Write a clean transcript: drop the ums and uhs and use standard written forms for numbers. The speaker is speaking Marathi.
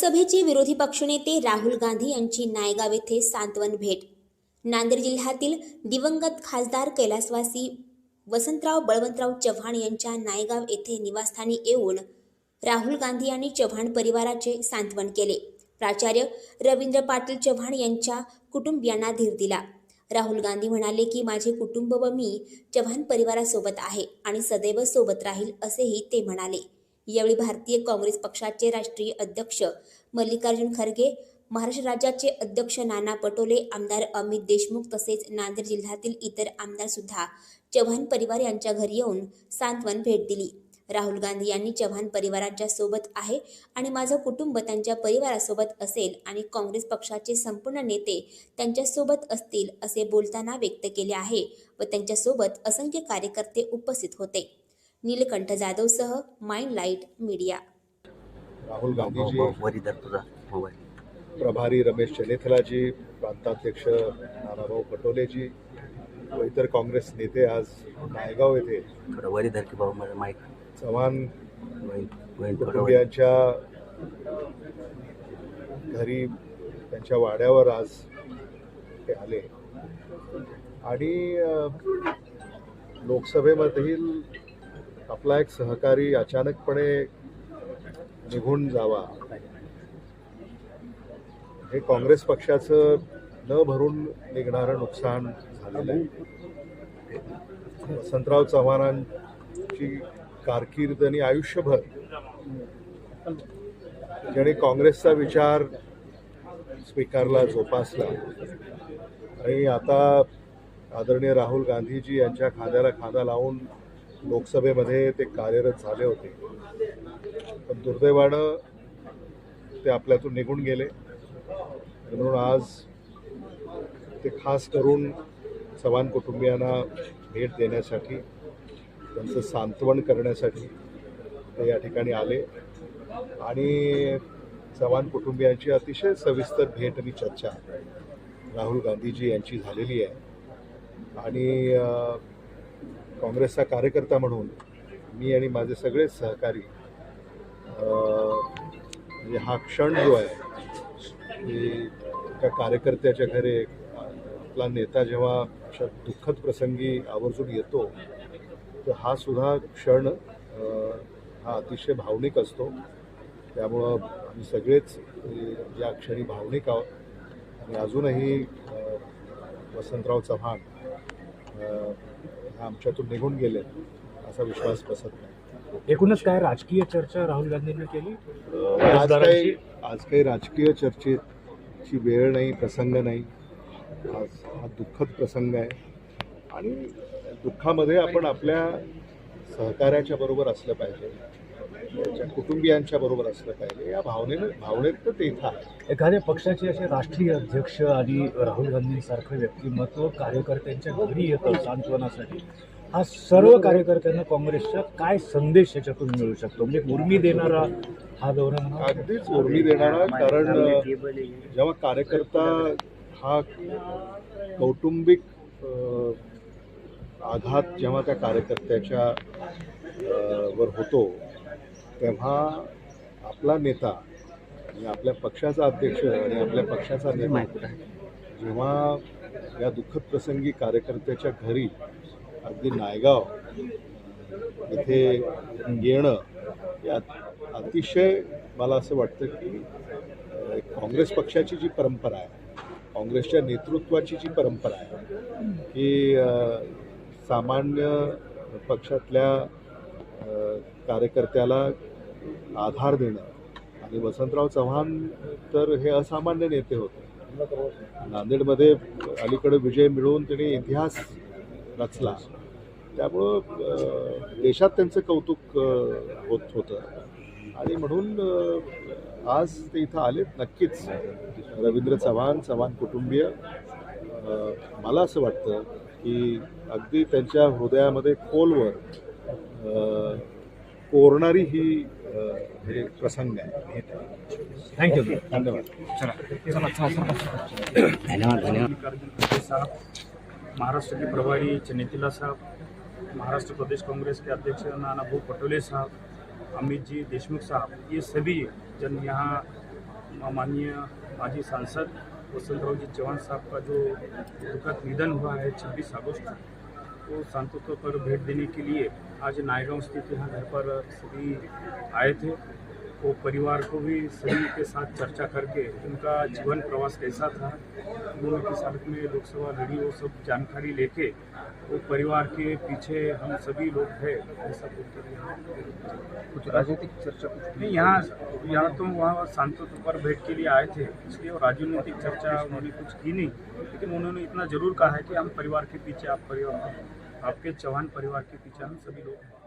लोकसभेचे विरोधी पक्षनेते राहुल गांधी यांची नायगाव येथे सांत्वन भेट। नांदेड जिल्ह्यातील दिवंगत खासदार कैलासवासी वसंतराव बळवंतराव चव्हाण यांच्या नायगाव येथे निवासस्थानी येऊन राहुल गांधी यांनी चव्हाण परिवाराचे सांत्वन केले। प्राचार्य रवींद्र पाटील चव्हाण यांच्या कुटुंबियांना धीर दिला। राहुल गांधी म्हणाले की माझे कुटुंब व मी चव्हाण परिवारासोबत आहे आणि सदैव सोबत राहील असेही ते म्हणाले। यावेळी भारतीय काँग्रेस पक्षाचे राष्ट्रीय अध्यक्ष मल्लिकार्जुन खरगे, महाराष्ट्र राज्याचे अध्यक्ष नाना पटोले, आमदार अमित देशमुख तसेच नांदेड जिल्ह्यातील इतर आमदार सुद्धा चव्हाण परिवार यांच्या घरी येऊन सांत्वन भेट दिली। राहुल गांधी यांनी चव्हाण परिवाराच्या सोबत आहे आणि माझं कुटुंब त्यांच्या परिवारासोबत असेल आणि काँग्रेस पक्षाचे संपूर्ण नेते त्यांच्या सोबत असतील असे बोलताना व्यक्त केले आहे व त्यांच्या सोबत असंख्य कार्यकर्ते उपस्थित होते। नीलकंठ जाधव सह mind light media. Rahul Gandhiji, प्रभारी रमेश चनेथलाजी, प्रांताध्यक्ष नानाभाऊ पटोलेजी व इतर काँग्रेस नेते आज नायगाव येथे चव्हाण कुटुंबियांच्या घरी त्यांच्या वाड्यावर आज ते आले आणि लोकसभेमधील आपला एक सहकारी अचानकपणे निघून जावा हे काँग्रेस पक्षाचं न भरून निघणारं नुकसान झालेलं आहे। वसंतराव चव्हाणांची कारकीर्द आणि आयुष्यभर ज्यांनी काँग्रेसचा विचार स्वीकारला, जोपासला आणि आता आदरणीय राहुल गांधीजी यांच्या खांद्याला खांदा लावून लोकसभेमध्ये ते कार्यरत झाले होते, पण दुर्दैवानं ते आपल्यातून निघून गेले। म्हणून आज ते खास करून चव्हाण कुटुंबियांना भेट देण्यासाठी, त्यांचं सांत्वन करण्यासाठी ते या ठिकाणी आले आणि चव्हाण कुटुंबियांची अतिशय सविस्तर भेट आणि चर्चा राहुल गांधीजी यांची झालेली आहे। आणि काँग्रेसचा कार्यकर्ता म्हणून मी आणि माझे सगळे सहकारी म्हणजे हा क्षण जो आहे की त्या कार्यकर्त्याच्या घरी आपला नेता जेव्हा अशा दुःखद प्रसंगी आवर्जून येतो तर हा सुद्धा क्षण हा अतिशय भावनिक असतो। त्यामुळं आम्ही सगळेच या क्षणी भावनिक आहोत आणि अजूनही वसंतराव चव्हाण आमच्यातून निघून गेले असा विश्वास बसत नाही। एकूणच काय राजकीय चर्चा राहुल गांधींनी केली? आज काही राजकीय चर्चेची वेळ नाही, प्रसंग नाही। आज हा दुःखद प्रसंग आहे आणि दुःखामध्ये आपण आपल्या सहकार्याच्या बरोबर असलं पाहिजे, त्याच्या कुटुंबियांच्या बरोबर असलं पाहिजे, या भावनेत ते इथं आहे। एखाद्या पक्षाचे असे राष्ट्रीय अध्यक्ष आणि राहुल गांधींसारखं व्यक्तिमत्व कार्यकर्त्यांच्या घरी येतं सांत्वनासाठी, हा सर्व कार्यकर्त्यांना काँग्रेसचा काय संदेश याच्यातून मिळू शकतो? म्हणजे उर्मी देणारा हा दौरा? अगदीच उर्मी देणारा, कारण जेव्हा कार्यकर्ता हा कौटुंबिक आघात जेव्हा त्या कार्यकर्त्याच्या वर होतो तेव्हा आपला नेता आणि आपल्या पक्षाचा अध्यक्ष आणि आपल्या पक्षाचा नेता जेव्हा या दुःखद प्रसंगी कार्यकर्त्याच्या घरी अगदी नायगाव इथे येणं यात अतिशय मला असं वाटतं की काँग्रेस पक्षाची जी परंपरा आहे, काँग्रेसच्या नेतृत्वाची जी परंपरा आहे की सामान्य पक्षातल्या कार्यकर्त्याला आधार देणं, आणि वसंतराव चव्हाण तर हे असामान्य नेते होते। नांदेडमध्ये अलीकडे विजय मिळवून त्यांनी इतिहास रचला, त्यामुळं देशात त्यांचं कौतुक होत होतं आणि म्हणून आज ते इथं आलेत। नक्कीच रवींद्र चव्हाण, चव्हाण कुटुंबीय, मला असं वाटतं की अगदी त्यांच्या हृदयामध्ये खोलवर कोरणारी ही हे प्रसंग आहे। थँक्यू, धन्यवाद। धन्यवाद। महाराष्ट्र के प्रभारी चनेथिला साहब, महाराष्ट्र प्रदेश कांग्रेस के अध्यक्ष नानाभाऊ पटोले साहब, अमित जी देशमुख साहब, ये सभी जन यहाँ माननीय माजी सांसद वसंतराव जी चौहान साहब का जो दुखद निधन हुआ है 26 अगस्त को सांत्वना पर भेंट देने के लिए आज नायगांव स्थित यहाँ घर पर सभी आए थे। वो परिवार को भी सभी के साथ चर्चा करके उनका जीवन प्रवास कैसा था, उन्होंने किस हालत में लोकसभा लड़ी, वो सब जानकारी लेके वो परिवार के पीछे हम सभी लोग हैं ऐसा बोलते कुछ राजनीतिक चर्चा कुछ नहीं। यहाँ तो वहाँ सांत्वना पर भेंट के लिए आए थे, इसलिए वो राजनीतिक चर्चा उन्होंने कुछ की नहीं, लेकिन उन्होंने इतना जरूर कहा है कि हम परिवार के पीछे, आपके चौहान परिवार के पीछे हम सभी लोग हैं।